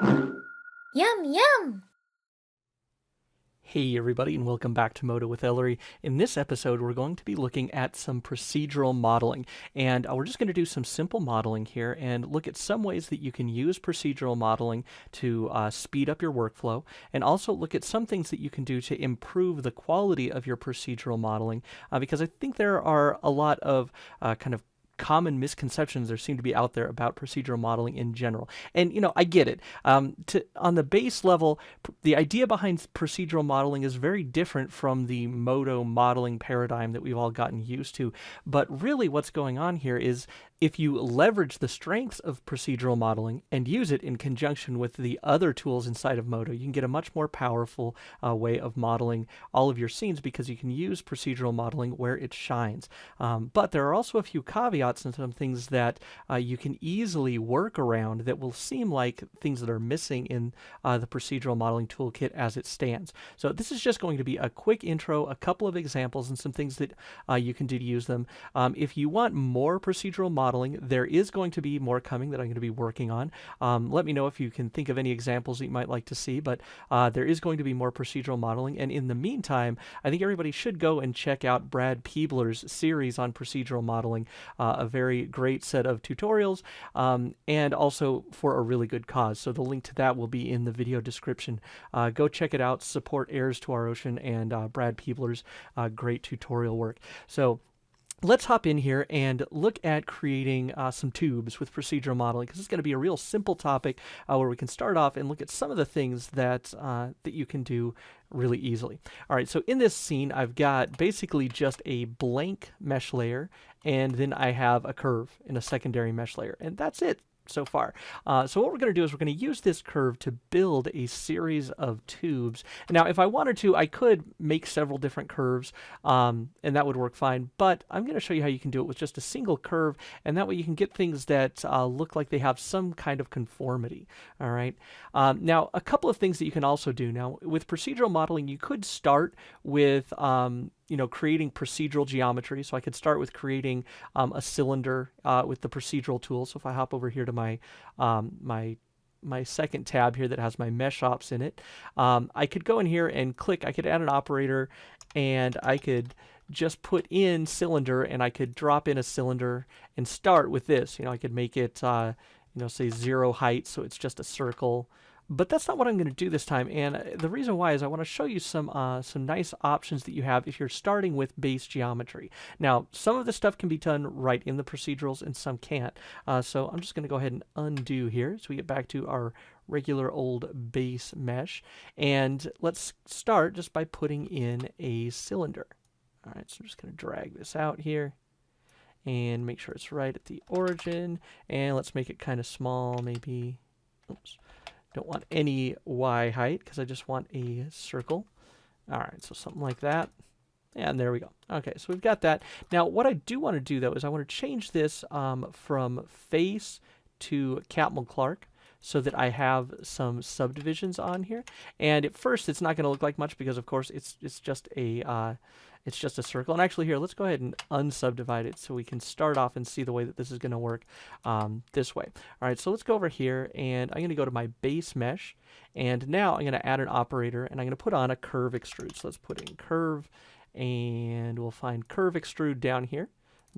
Yum, yum! Hey everybody, and welcome back to Modo with Ellery. In this episode, we're going to be looking at some procedural modeling, and we're just going to do some simple modeling here and look at some ways that you can use procedural modeling to speed up your workflow, and also look at some things that you can do to improve the quality of your procedural modeling, because I think there are a lot of kind of common misconceptions there seem to be out there about procedural modeling in general. And, I get it. On the base level, the idea behind procedural modeling is very different from the Modo modeling paradigm that we've all gotten used to. But really what's going on here is if you leverage the strengths of procedural modeling and use it in conjunction with the other tools inside of Modo, you can get a much more powerful way of modeling all of your scenes because you can use procedural modeling where it shines. But there are also a few caveats and some things that you can easily work around that will seem like things that are missing in the procedural modeling toolkit as it stands. So this is just going to be a quick intro, a couple of examples, and some things that you can do to use them. If you want more procedural modeling, there is going to be more coming that I'm going to be working on. Let me know if you can think of any examples that you might like to see, but there is going to be more procedural modeling. And in the meantime, I think everybody should go and check out Brad Peebler's series on procedural modeling, a very great set of tutorials, and also for a really good cause. So the link to that will be in the video description. Go check it out, support Heirs to Our Ocean and Brad Peebler's great tutorial work. So let's hop in here and look at creating some tubes with procedural modeling, because it's going to be a real simple topic where we can start off and look at some of the things that you can do really easily. All right, so in this scene, I've got basically just a blank mesh layer, and then I have a curve in a secondary mesh layer, and that's it so far. So what we're going to do is we're going to use this curve to build a series of tubes. Now, if I wanted to, I could make several different curves, and that would work fine, but I'm going to show you how you can do it with just a single curve, and that way you can get things that look like they have some kind of conformity. All right. Now, a couple of things that you can also do. Now, with procedural modeling, you could start with creating procedural geometry. So I could start with creating a cylinder with the procedural tool. So if I hop over here to my my second tab here that has my mesh ops in it, I could go in here and click. I could add an operator, and I could just put in cylinder, and I could drop in a cylinder and start with this. I could make it say 0 height, so it's just a circle. But that's not what I'm going to do this time, and the reason why is I want to show you some nice options that you have if you're starting with base geometry. Now, some of this stuff can be done right in the procedurals, and some can't. So I'm just going to go ahead and undo here, so we get back to our regular old base mesh, and let's start just by putting in a cylinder. All right, so I'm just going to drag this out here and make sure it's right at the origin, and let's make it kind of small, maybe. Oops. Don't want any Y height because I just want a circle. All right, so something like that. And there we go. Okay, so we've got that. Now, what I do want to do, though, is I want to change this from face to Catmull Clark so that I have some subdivisions on here. And at first, it's not going to look like much because, of course, it's just a circle. And actually, here, let's go ahead and unsubdivide it so we can start off and see the way that this is going to work this way. All right, so let's go over here, and I'm going to go to my base mesh. And now I'm going to add an operator, and I'm going to put on a curve extrude. So let's put in curve, and we'll find curve extrude down here.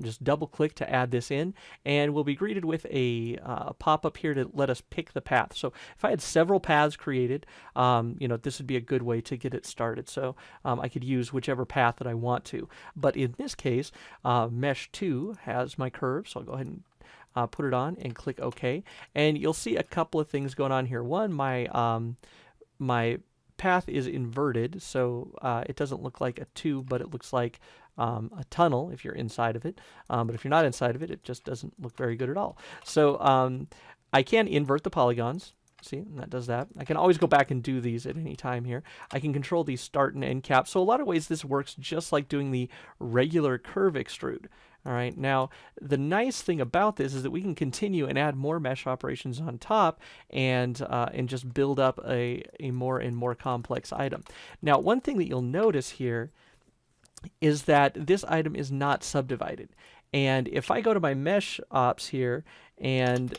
Just double click to add this in, and we'll be greeted with a pop-up here to let us pick the path. So if I had several paths created, this would be a good way to get it started. So I could use whichever path that I want to. But in this case, mesh 2 has my curve, so I'll go ahead and put it on and click OK. And you'll see a couple of things going on here. One, my path is inverted, so it doesn't look like a tube, but it looks like a tunnel if you're inside of it. But if you're not inside of it, it just doesn't look very good at all. So I can invert the polygons. See, and that does that. I can always go back and do these at any time here. I can control these start and end caps. So a lot of ways this works just like doing the regular curve extrude. All right, now the nice thing about this is that we can continue and add more mesh operations on top and just build up a more and more complex item. Now, one thing that you'll notice here is that this item is not subdivided. And if I go to my mesh ops here and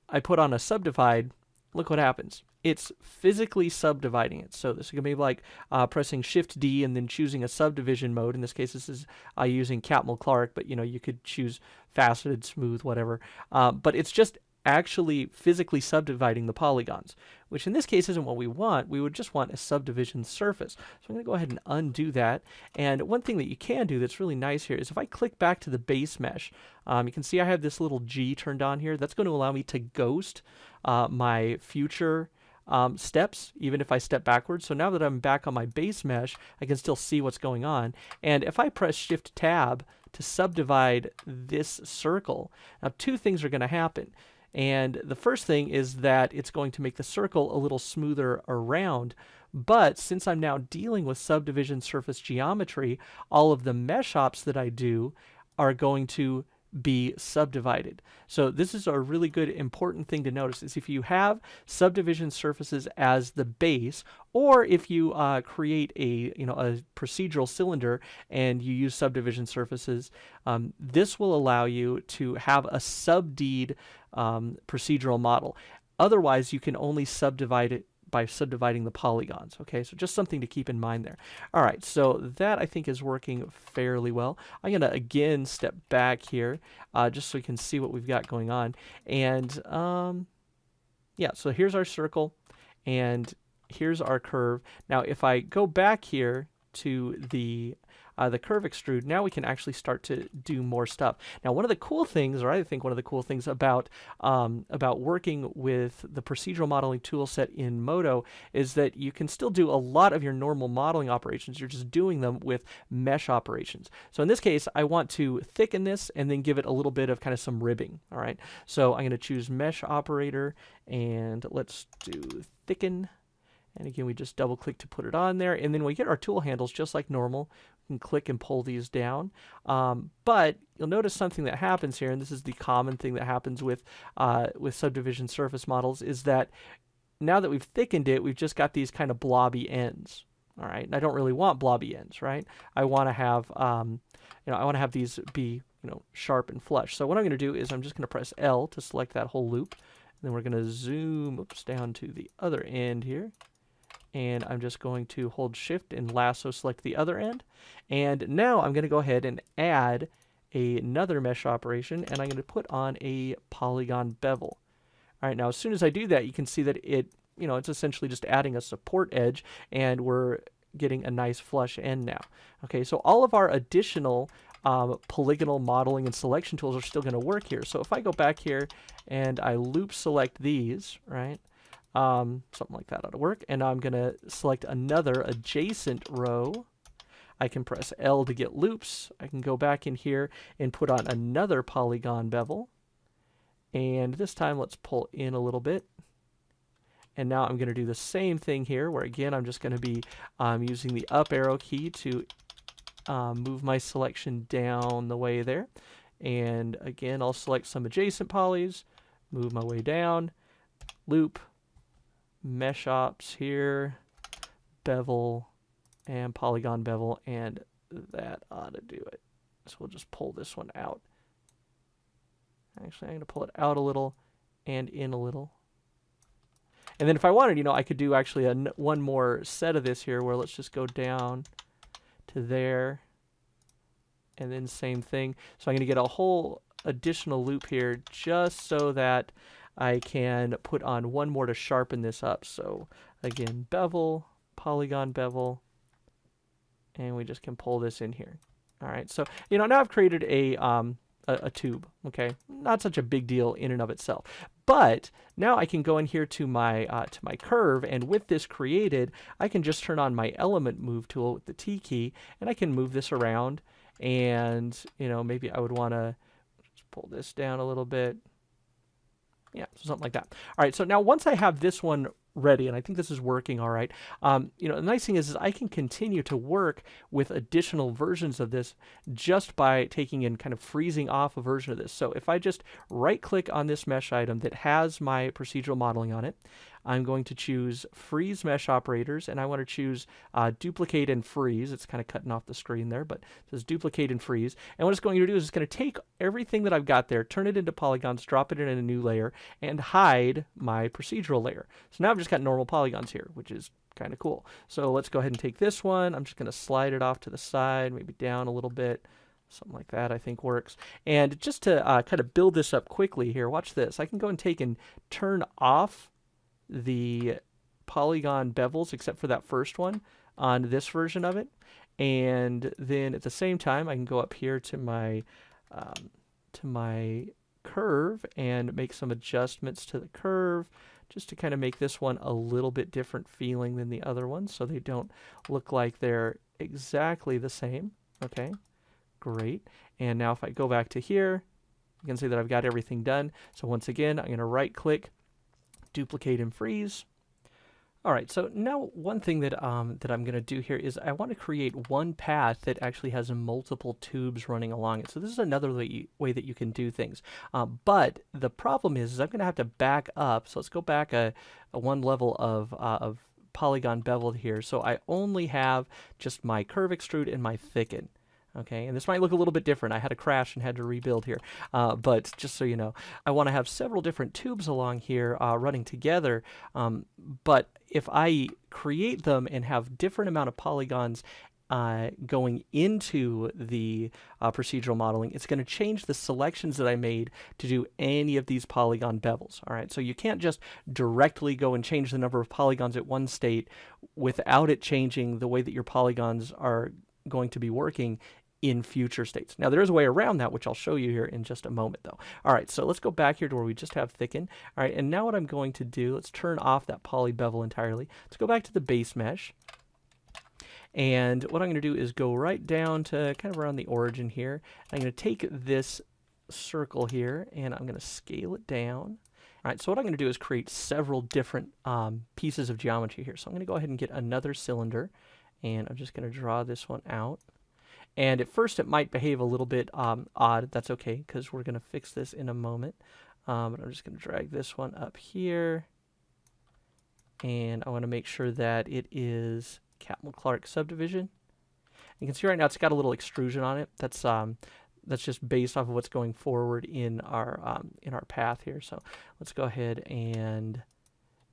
I put on a subdivide, look what happens. It's physically subdividing it. So this is going to be like pressing Shift D and then choosing a subdivision mode. In this case, this is using Catmull Clark, but you could choose faceted, smooth, whatever. But it's just actually physically subdividing the polygons, which in this case isn't what we want. We would just want a subdivision surface. So I'm going to go ahead and undo that. And one thing that you can do that's really nice here is if I click back to the base mesh, you can see I have this little G turned on here. That's going to allow me to ghost my future steps, even if I step backwards. So now that I'm back on my base mesh, I can still see what's going on. And if I press Shift Tab to subdivide this circle, now two things are going to happen. And the first thing is that it's going to make the circle a little smoother around. But since I'm now dealing with subdivision surface geometry, all of the mesh ops that I do are going to be subdivided. So this is a really good important thing to notice is if you have subdivision surfaces as the base, or if you create a procedural cylinder and you use subdivision surfaces, this will allow you to have a subdeed procedural model. Otherwise, you can only subdivide it by subdividing the polygons. Okay, so just something to keep in mind there. All right, so that I think is working fairly well. I'm going to again step back here just so we can see what we've got going on. And yeah, so here's our circle and here's our curve. Now, if I go back here to the curve extrude, now we can actually start to do more stuff. Now, one of the cool things, or I think one of the cool things about working with the procedural modeling tool set in Modo is that you can still do a lot of your normal modeling operations. You're just doing them with mesh operations. So in this case, I want to thicken this and then give it a little bit of kind of some ribbing. All right. So I'm going to choose mesh operator and let's do thicken. And again, we just double click to put it on there. And then we get our tool handles just like normal. We can click and pull these down. But you'll notice something that happens here, and this is the common thing that happens with subdivision surface models, is that now that we've thickened it, we've just got these kind of blobby ends. All right. And I don't really want blobby ends, right? I want to have, I want to have these be, sharp and flush. So what I'm going to do is I'm just going to press L to select that whole loop. And then we're going to zoom down to the other end here. And I'm just going to hold Shift and lasso select the other end. And now I'm going to go ahead and add another mesh operation, and I'm going to put on a polygon bevel. All right, now as soon as I do that, you can see that it's essentially just adding a support edge, and we're getting a nice flush end now. Okay, so all of our additional polygonal modeling and selection tools are still going to work here. So if I go back here and I loop select these, right? Something like that ought to work. And now I'm going to select another adjacent row. I can press L to get loops. I can go back in here and put on another polygon bevel. And this time let's pull in a little bit. And now I'm going to do the same thing here, where again I'm just going to be using the up arrow key to move my selection down the way there. And again, I'll select some adjacent polys, move my way down, loop, mesh ops here, bevel, and polygon bevel, and that ought to do it. So we'll just pull this one out. Actually, I'm going to pull it out a little and in a little. And then if I wanted, I could do actually one more set of this here, where let's just go down to there, and then same thing. So I'm going to get a whole additional loop here just so that I can put on one more to sharpen this up. So again, bevel, polygon bevel, and we just can pull this in here. All right, so now I've created a tube. Okay, not such a big deal in and of itself, but now I can go in here to my curve, and with this created, I can just turn on my element move tool with the T key, and I can move this around. And maybe I would want to just pull this down a little bit. Yeah, so something like that. All right, so now once I have this one ready, and I think this is working all right, the nice thing is I can continue to work with additional versions of this just by taking and kind of freezing off a version of this. So if I just right-click on this mesh item that has my procedural modeling on it, I'm going to choose freeze mesh operators, and I want to choose duplicate and freeze. It's kind of cutting off the screen there, but it says duplicate and freeze. And what it's going to do is it's going to take everything that I've got there, turn it into polygons, drop it in a new layer, and hide my procedural layer. So now I've just got normal polygons here, which is kind of cool. So let's go ahead and take this one. I'm just going to slide it off to the side, maybe down a little bit. Something like that I think works. And just to kind of build this up quickly here, watch this. I can go and take and turn off the polygon bevels, except for that first one, on this version of it. And then at the same time, I can go up here to my curve and make some adjustments to the curve, just to kind of make this one a little bit different feeling than the other ones, so they don't look like they're exactly the same. Okay. Great. And now if I go back to here, you can see that I've got everything done. So once again, I'm going to right click, duplicate and freeze. All right, so now one thing that that I'm going to do here is I want to create one path that actually has multiple tubes running along it. So this is another way that you can do things. But the problem is I'm going to have to back up. So let's go back a one level of polygon beveled here. So I only have just my curve extrude and my thicken. Okay, and this might look a little bit different. I had a crash and had to rebuild here. But just so you know, I want to have several different tubes along here running together. But if I create them and have different amount of polygons going into the procedural modeling, it's going to change the selections that I made to do any of these polygon bevels. All right, so you can't just directly go and change the number of polygons at one state without it changing the way that your polygons are going to be working in future states. Now there is a way around that, which I'll show you here in just a moment though. All right, so let's go back here to where we just have thicken. All right, and now what I'm going to do, let's turn off that poly bevel entirely. Let's go back to the base mesh. And what I'm going to do is go right down to kind of around the origin here. I'm going to take this circle here and I'm going to scale it down. All right, so what I'm going to do is create several different pieces of geometry here. So I'm going to go ahead and get another cylinder, and I'm just going to draw this one out. And at first it might behave a little bit odd. That's okay, because we're going to fix this in a moment. But I'm just going to drag this one up here. And I want to make sure that it is Capmel-Clark subdivision. You can see right now it's got a little extrusion on it. That's just based off of what's going forward in our path here. So let's go ahead and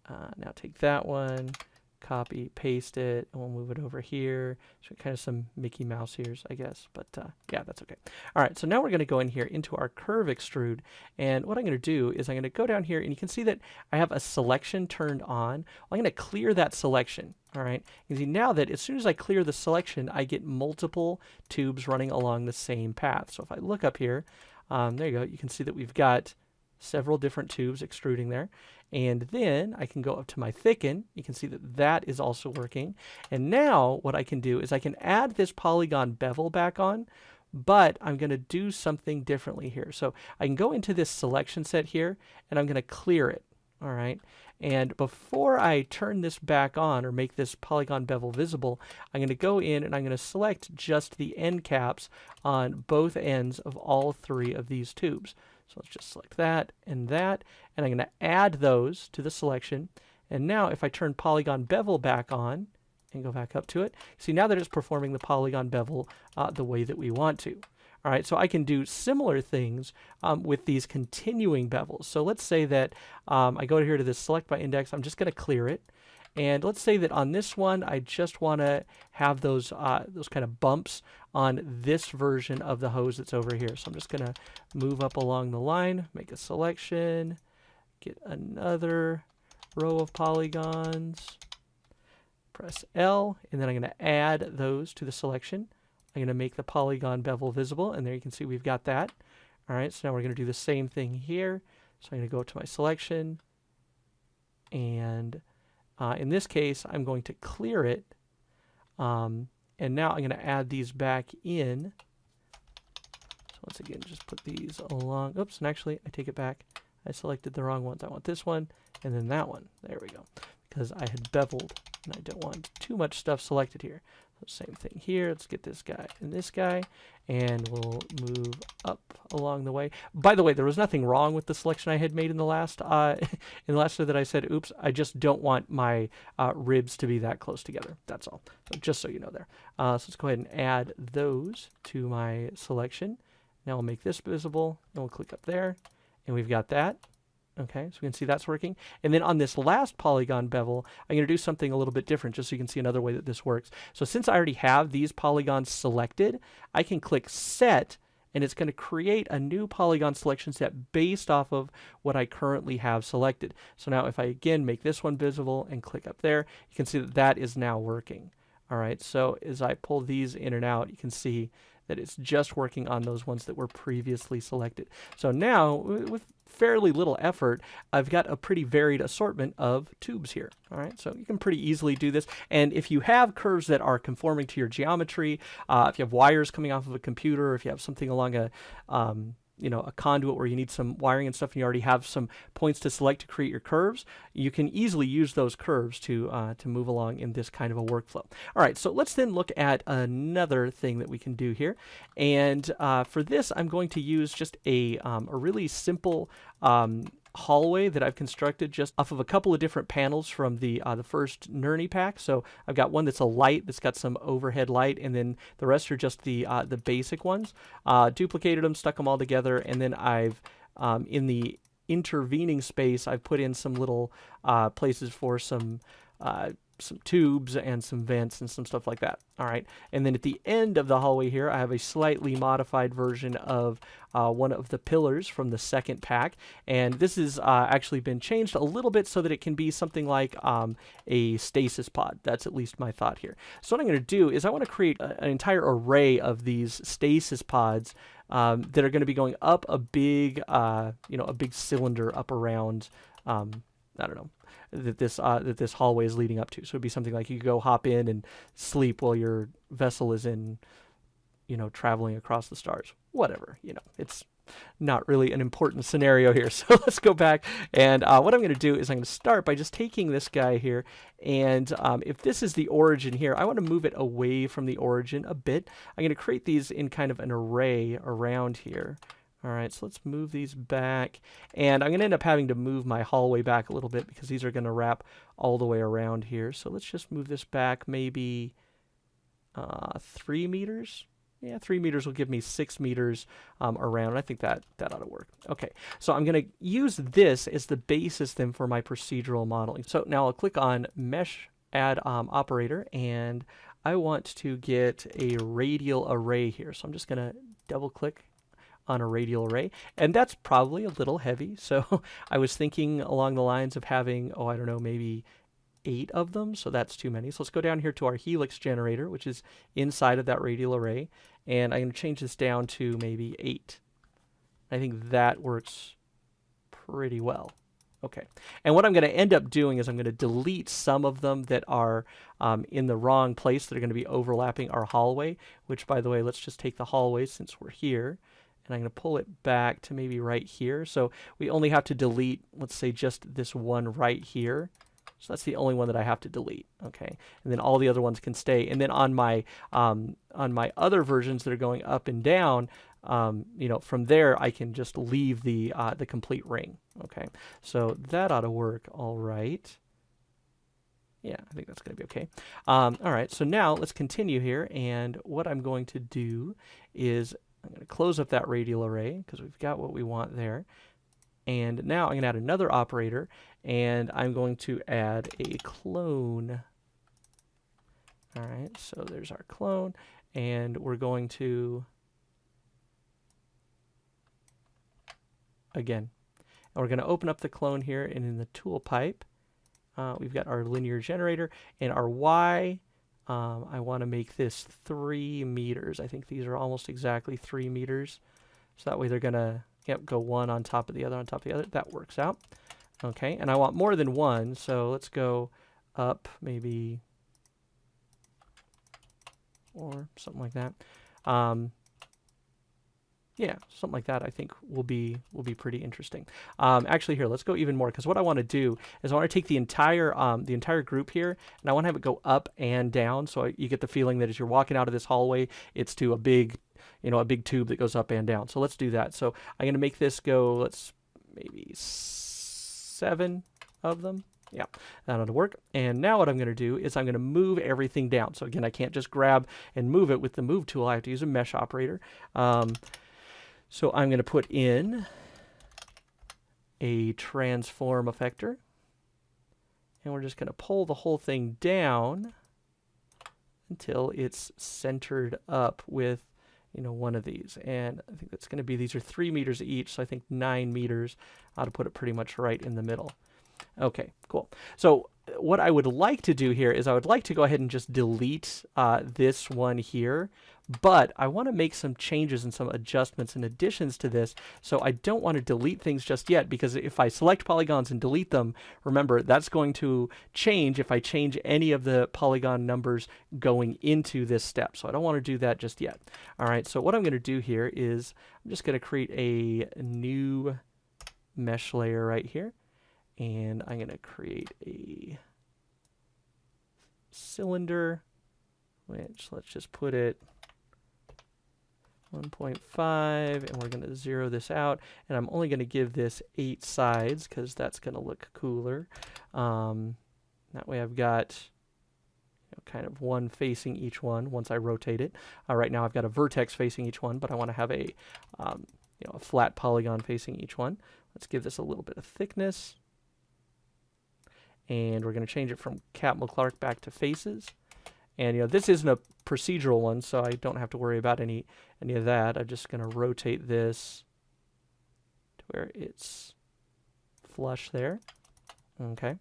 now take that one, copy, paste it, and we'll move it over here. So kind of some Mickey Mouse ears, I guess, but yeah, that's okay. All right, so now we're going to go in here into our curve extrude, and what I'm going to do is I'm going to go down here, and you can see that I have a selection turned on. I'm going to clear that selection. All right, you can see now that as soon as I clear the selection, I get multiple tubes running along the same path. So if I look up here, there you go, you can see that we've got several different tubes extruding there. And then I can go up to my thicken. You can see that that is also working. And now what I can do is I can add this polygon bevel back on, but I'm going to do something differently here. So I can go into this selection set here, and I'm going to clear it. All right. And before I turn this back on or make this polygon bevel visible, I'm going to go in and I'm going to select just the end caps on both ends of all three of these tubes. So let's just select that, and I'm going to add those to the selection. And now if I turn polygon bevel back on and go back up to it, see now that it's performing the polygon bevel the way that we want to. All right, so I can do similar things with these continuing bevels. So let's say that I go here to this select by index. I'm just going to clear it. And let's say that on this one, I just want to have those kind of bumps on this version of the hose that's over here. So I'm just going to move up along the line, make a selection, get another row of polygons, press L, and then I'm going to add those to the selection. I'm going to make the polygon bevel visible, and there you can see we've got that. All right, so now we're going to do the same thing here. So I'm going to go to my selection, and in this case, I'm going to clear it, and now I'm going to add these back in. So once again, just put these along. Oops, and actually, I take it back. I selected the wrong ones. I want this one, and then that one. There we go, because I had beveled, and I don't want too much stuff selected here. Same thing here. Let's get this guy and this guy, and we'll move up along the way. By the way, there was nothing wrong with the selection I had made in the last in the last that I said, oops, I just don't want my ribs to be that close together. That's all. So just so you know there. So let's go ahead and add those to my selection. Now we'll make this visible, and we'll click up there, and we've got that. Okay, so we can see that's working. And then on this last polygon bevel, I'm going to do something a little bit different just so you can see another way that this works. So since I already have these polygons selected, I can click Set, and it's going to create a new polygon selection set based off of what I currently have selected. So now if I again make this one visible and click up there, you can see that that is now working. All right, so as I pull these in and out, you can see that it's just working on those ones that were previously selected. So now, with fairly little effort, I've got a pretty varied assortment of tubes here. All right, so you can pretty easily do this. And if you have curves that are conforming to your geometry, if you have wires coming off of a computer, if you have something along a a conduit where you need some wiring and stuff, and you already have some points to select to create your curves, you can easily use those curves to move along in this kind of a workflow. All right, so let's then look at another thing that we can do here. And for this, I'm going to use just a really simple hallway that I've constructed just off of a couple of different panels from the first Nerney pack. So I've got one that's a light that's got some overhead light, and then the rest are just the basic ones. Duplicated them, stuck them all together, and then I've in the intervening space I've put in some little places for some tubes and some vents and some stuff like that. All right, and then at the end of the hallway here, I have a slightly modified version of one of the pillars from the second pack, and this has actually been changed a little bit so that it can be something like a stasis pod. That's at least my thought here. So what I'm going to do is I want to create an entire array of these stasis pods that are going to be going up a big, a big cylinder up around, I don't know, that this hallway is leading up to. So it'd be something like you could go hop in and sleep while your vessel is in, traveling across the stars. Whatever, it's not really an important scenario here. So let's go back, and what I'm going to do is I'm going to start by just taking this guy here, and if this is the origin here, I want to move it away from the origin a bit. I'm going to create these in kind of an array around here. All right, so let's move these back, and I'm going to end up having to move my hallway back a little bit because these are going to wrap all the way around here. So let's just move this back maybe 3 meters. Yeah, 3 meters will give me 6 meters around. I think that ought to work. Okay, so I'm going to use this as the basis then for my procedural modeling. So now I'll click on Mesh Add Operator, and I want to get a radial array here. So I'm just going to double click on a radial array, and that's probably a little heavy, so I was thinking along the lines of having, I don't know, maybe 8 of them, so that's too many. So let's go down here to our helix generator, which is inside of that radial array, and I'm going to change this down to maybe 8. I think that works pretty well. Okay, and what I'm going to end up doing is I'm going to delete some of them that are in the wrong place that are going to be overlapping our hallway, which, by the way, let's just take the hallway since we're here, and I'm going to pull it back to maybe right here. So we only have to delete, let's say, just this one right here. So that's the only one that I have to delete. Okay, and then all the other ones can stay. And then on my other versions that are going up and down, from there I can just leave the complete ring. Okay, so that ought to work all right. Yeah, I think that's going to be okay. All right, so now let's continue here, and what I'm going to do is I'm going to close up that radial array because we've got what we want there. And now I'm going to add another operator, and I'm going to add a clone. All right, so there's our clone, and we're going to, again, and we're going to open up the clone here, and in the tool pipe, we've got our linear generator, and our Y, I want to make this 3 meters. I think these are almost exactly 3 meters. So that way they're going to go one on top of the other on top of the other. That works out. Okay, and I want more than one, so let's go up maybe, or something like that. Yeah, something like that I think will be pretty interesting. Actually, here, let's go even more, because what I want to do is I want to take the entire group here, and I want to have it go up and down, so you get the feeling that as you're walking out of this hallway, it's to a big, a big tube that goes up and down. So let's do that. So I'm going to make this go, let's maybe 7 of them. Yeah, that ought to work. And now what I'm going to do is I'm going to move everything down. So again, I can't just grab and move it with the move tool. I have to use a mesh operator. So I'm going to put in a transform effector, and we're just going to pull the whole thing down until it's centered up with, one of these. And I think that's going to be, these are 3 meters each, so I think 9 meters. I ought to put it pretty much right in the middle. Okay, cool. So what I would like to do here is I would like to go ahead and just delete this one here, but I want to make some changes and some adjustments and additions to this. So I don't want to delete things just yet, because if I select polygons and delete them, remember, that's going to change if I change any of the polygon numbers going into this step. So I don't want to do that just yet. All right, so what I'm going to do here is I'm just going to create a new mesh layer right here. And I'm going to create a cylinder, which let's just put it 1.5, and we're going to zero this out. And I'm only going to give this 8 sides, because that's going to look cooler. That way I've got kind of one facing each one once I rotate it. Right now I've got a vertex facing each one, but I want to have a flat polygon facing each one. Let's give this a little bit of thickness. And we're going to change it from Capmo Clark back to faces. And this isn't a procedural one, so I don't have to worry about any of that. I'm just going to rotate this to where it's flush there. Okay.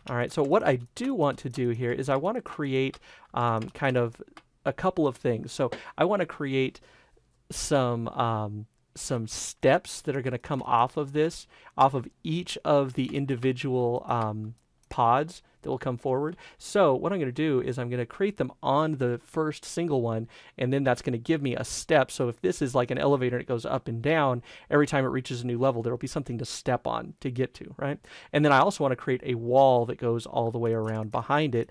All right, so what I do want to do here is I want to create kind of a couple of things. So I want to create some steps that are going to come off of this, off of each of the individual pods that will come forward. So what I'm going to do is I'm going to create them on the first single one, and then that's going to give me a step. So if this is like an elevator and it goes up and down, every time it reaches a new level, there will be something to step on to get to, right? And then I also want to create a wall that goes all the way around behind it,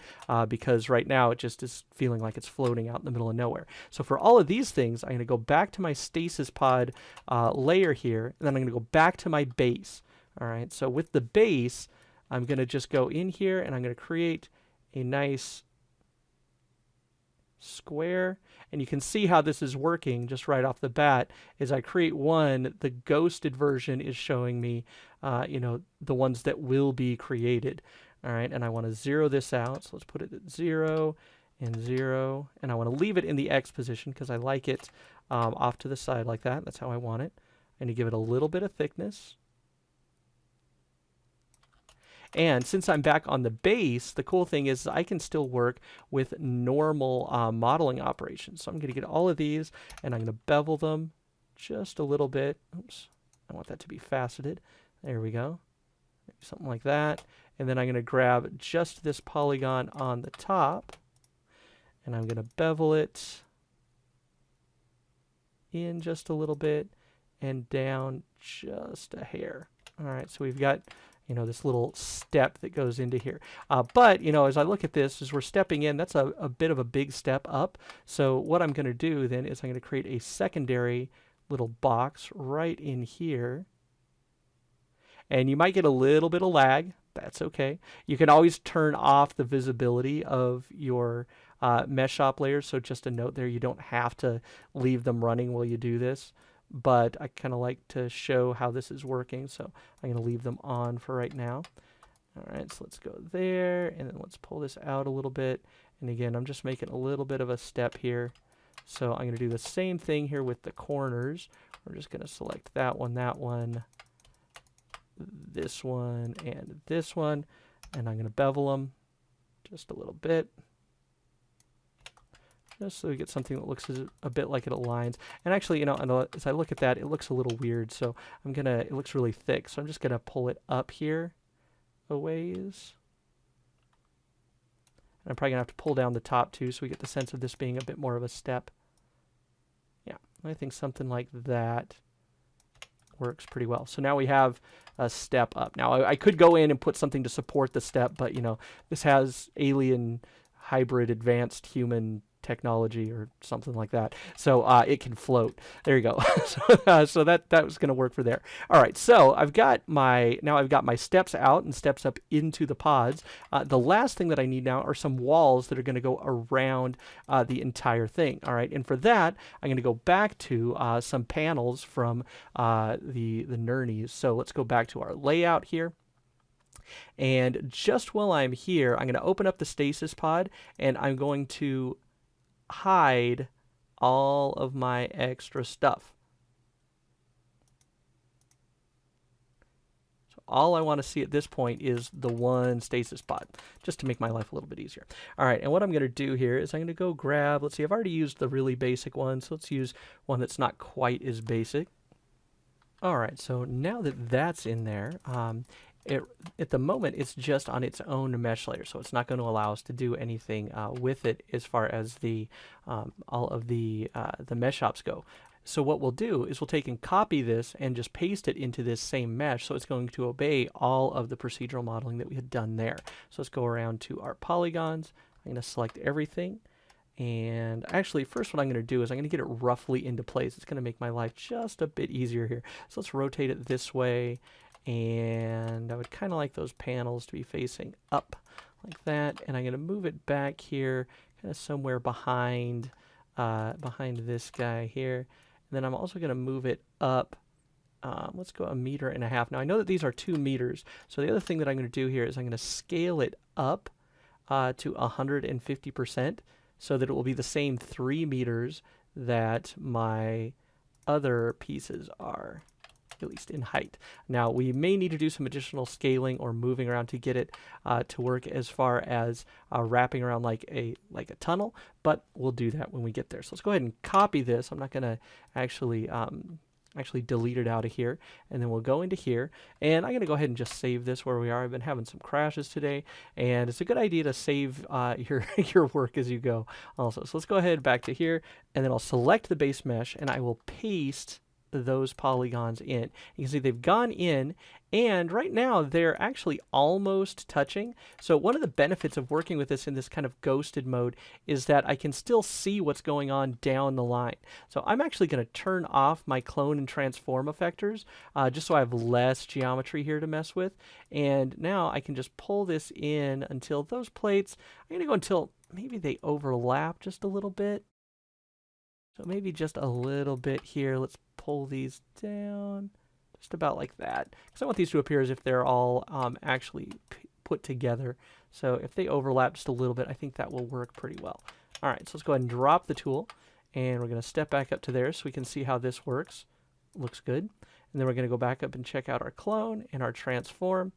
because right now it just is feeling like it's floating out in the middle of nowhere. So for all of these things, I'm going to go back to my Stasis Pod layer here, and then I'm going to go back to my base. All right, so with the base, I'm going to just go in here and I'm going to create a nice square. And you can see how this is working just right off the bat. As I create one, the ghosted version is showing me, the ones that will be created. All right, and I want to zero this out. So let's put it at 0 and 0. And I want to leave it in the X position because I like it off to the side like that. That's how I want it. And to give it a little bit of thickness. And since I'm back on the base, the cool thing is I can still work with normal modeling operations. So I'm going to get all of these, and I'm going to bevel them just a little bit. Oops, I want that to be faceted. There we go. Maybe something like that. And then I'm going to grab just this polygon on the top, and I'm going to bevel it in just a little bit and down just a hair. All right, so we've got this little step that goes into here. But, as I look at this, as we're stepping in, that's a bit of a big step up. So what I'm going to do then is I'm going to create a secondary little box right in here. And you might get a little bit of lag. That's okay. You can always turn off the visibility of your mesh op layers. So just a note there, you don't have to leave them running while you do this. But I kind of like to show how this is working, so I'm going to leave them on for right now. All right, so let's go there, and then let's pull this out a little bit. And again, I'm just making a little bit of a step here. So I'm going to do the same thing here with the corners. We're just going to select that one, this one, and this one. And I'm going to bevel them just a little bit, just so we get something that looks a bit like it aligns. And actually, as I look at that, it looks a little weird. So it looks really thick. So I'm just going to pull it up here a ways. And I'm probably going to have to pull down the top too, so we get the sense of this being a bit more of a step. Yeah. I think something like that works pretty well. So now we have a step up. Now I could go in and put something to support the step, but you know, this has alien hybrid advanced human technology or something like that, so it can float. There you go. So that was going to work for there. All right, so I've got my steps out and steps up into the pods. The last thing that I need now are some walls that are going to go around the entire thing. All right, and for that I'm going to go back to some panels from the Nernies. So let's go back to our layout here. And just while I'm here, I'm going to open up the Stasis Pod, and I'm going to hide all of my extra stuff. So all I want to see at this point is the one Stasis Pod, just to make my life a little bit easier. All right, and what I'm going to do here is I'm going to go grab, let's see, I've already used the really basic one, so let's use one that's not quite as basic. All right, so now that that's in there, at the moment, it's just on its own mesh layer, so it's not going to allow us to do anything with it as far as the all of the mesh ops go. So what we'll do is we'll take and copy this and just paste it into this same mesh, so it's going to obey all of the procedural modeling that we had done there. So let's go around to our polygons. I'm going to select everything. And actually, first what I'm going to do is I'm going to get it roughly into place. It's going to make my life just a bit easier here. So let's rotate it this way. And I would kind of like those panels to be facing up like that. And I'm going to move it back here, kind of somewhere behind this guy here. And then I'm also going to move it up. Let's go 1.5 meters. Now I know that these are 2 meters. So the other thing that I'm going to do here is I'm going to scale it up to 150%, so that it will be the same 3 meters that my other pieces are, at least in height. Now we may need to do some additional scaling or moving around to get it to work as far as wrapping around like a tunnel, but we'll do that when we get there. So let's go ahead and copy this. I'm not going to actually delete it out of here, and then we'll go into here, and I'm going to go ahead and just save this where we are. I've been having some crashes today, and it's a good idea to save your work as you go also. So let's go ahead back to here, and then I'll select the base mesh, and I will paste those polygons in. You can see they've gone in, and right now they're actually almost touching. So one of the benefits of working with this in this kind of ghosted mode is that I can still see what's going on down the line. So I'm actually going to turn off my clone and transform effectors just so I have less geometry here to mess with. And now I can just pull this in until those plates, I'm going to go until maybe they overlap just a little bit. So maybe just a little bit here. Let's pull these down just about like that, because I want these to appear as if they're all actually put together. So if they overlap just a little bit, I think that will work pretty well. All right, so let's go ahead and drop the tool, and we're going to step back up to there so we can see how this works. Looks good. And then we're going to go back up and check out our clone and our transform.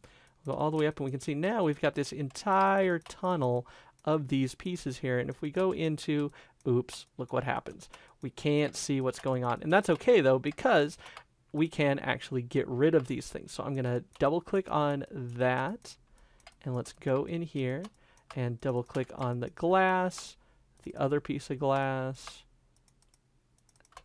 We'll go all the way up, and we can see now we've got this entire tunnel of these pieces here. And if we go into, oops, look what happens. We can't see what's going on. And that's okay though, because we can actually get rid of these things. So I'm going to double click on that, and let's go in here and double click on the glass, the other piece of glass,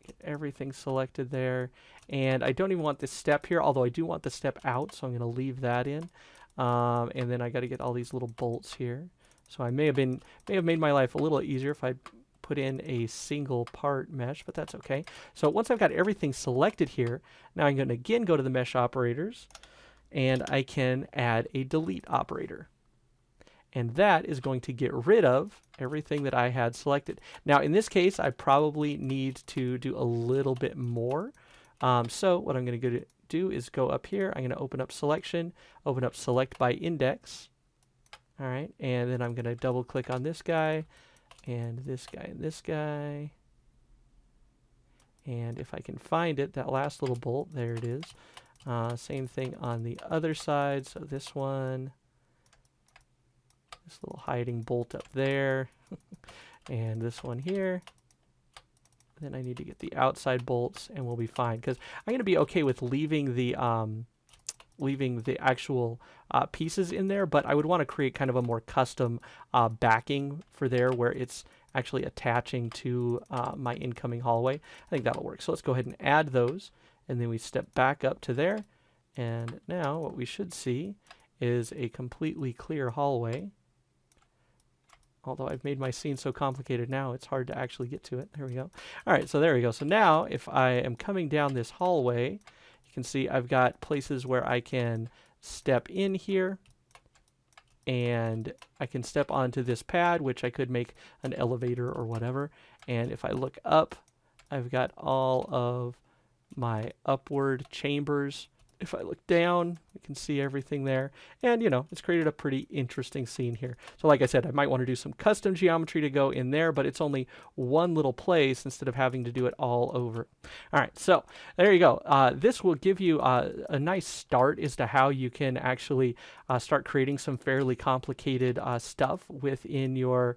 get everything selected there. And I don't even want this step here, although I do want the step out, so I'm going to leave that in. And then I got to get all these little bolts here. So I may have made my life a little easier if I put in a single part mesh, but that's okay. So once I've got everything selected here, now I'm going to again go to the mesh operators, and I can add a delete operator. And that is going to get rid of everything that I had selected. Now in this case, I probably need to do a little bit more. So what I'm going to do is go up here. I'm going to open up selection, open up select by index. All right, and then I'm going to double click on this guy, and this guy, and this guy. And if I can find it, that last little bolt, there it is. Same thing on the other side. So this one, this little hiding bolt up there, and this one here. Then I need to get the outside bolts, and we'll be fine, because I'm going to be okay with leaving the leaving the actual pieces in there, but I would want to create kind of a more custom backing for there where it's actually attaching to my incoming hallway. I think that'll work. So let's go ahead and add those, and then we step back up to there. And now what we should see is a completely clear hallway. Although I've made my scene so complicated now, it's hard to actually get to it. There we go. All right, so there we go. So now if I am coming down this hallway, you can see I've got places where I can step in here, and I can step onto this pad, which I could make an elevator or whatever. And if I look up, I've got all of my upward chambers. If I look down, we can see everything there. And, you know, it's created a pretty interesting scene here. So like I said, I might want to do some custom geometry to go in there, but it's only one little place instead of having to do it all over. All right, so there you go. This will give you a nice start as to how you can actually start creating some fairly complicated stuff within your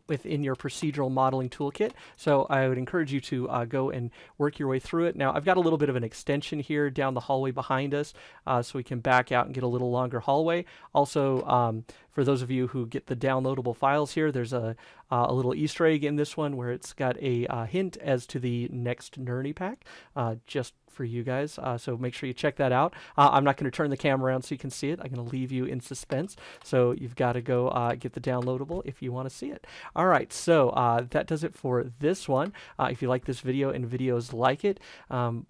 procedural modeling toolkit. So I would encourage you to go and work your way through it. Now I've got a little bit of an extension here down the hallway behind us, so we can back out and get a little longer hallway. Also, for those of you who get the downloadable files here, there's a little Easter egg in this one where it's got a hint as to the next Nerdy pack, just for you guys. So make sure you check that out. I'm not going to turn the camera around so you can see it. I'm going to leave you in suspense. So you've got to go get the downloadable if you want to see it. All right, so that does it for this one. If you like this video and videos like it,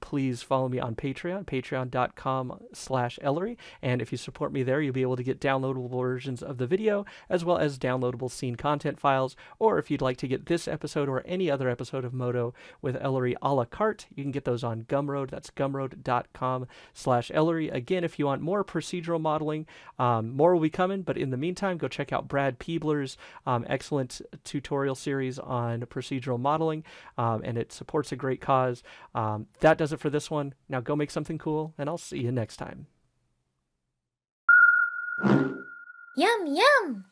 please follow me on Patreon, patreon.com/Ellery. And if you support me there, you'll be able to get downloadable versions of the video as well as downloadable scene content files. Or if you'd like to get this episode or any other episode of Modo with Ellery a la carte, you can get those on Gumroad. That's gumroad.com/Ellery. Again, if you want more procedural modeling, more will be coming. But in the meantime, go check out Brad Peebler's excellent tutorial series on procedural modeling, and it supports a great cause. That does it for this one. Now go make something cool, and I'll see you next time. Yum, yum!